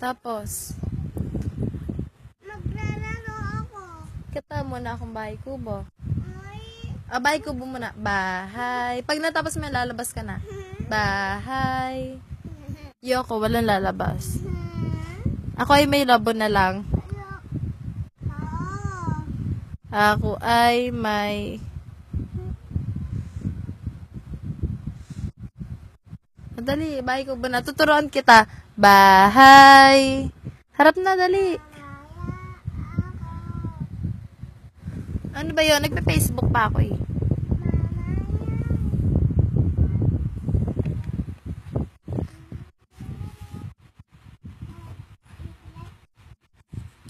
Tapos, maglalaro ako. kita muna akong bahay kubo. Ay, Bahay kubo muna. Bahay. Pag natapos mo, lalabas ka na. Bahay. Yoko, walang lalabas. Ako ay may labo na lang. Ako ay may... Dali, bahay kubo na. Tuturuan kita. Bahay. Harap na, dali. Ano ba yun? Nagpe-Facebook pa ako eh.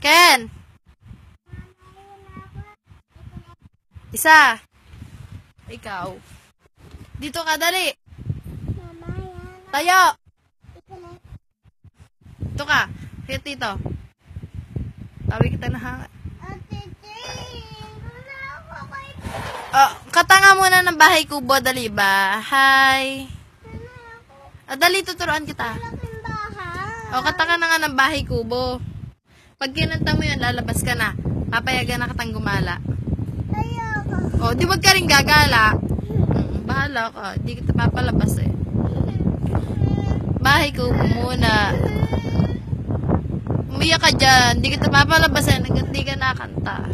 Ken! Isa. Ikaw. Dito ka, dali. Tayo. Dito ka. Kaya dito. Tawi kita na hanga. Katanga muna ng bahay kubo. Dali, bahay. Dali, tuturuan kita. Katanga na nga ng bahay kubo. Pag kinanta mo yan, lalabas ka na. Papayagan na katang gumala. Di wag ka rin gagala. Bahala ka. Di kita papalabas eh. Bahay kubo muna. Umiyak ka dyan. Di kita papalabas eh. Di ka nakanta.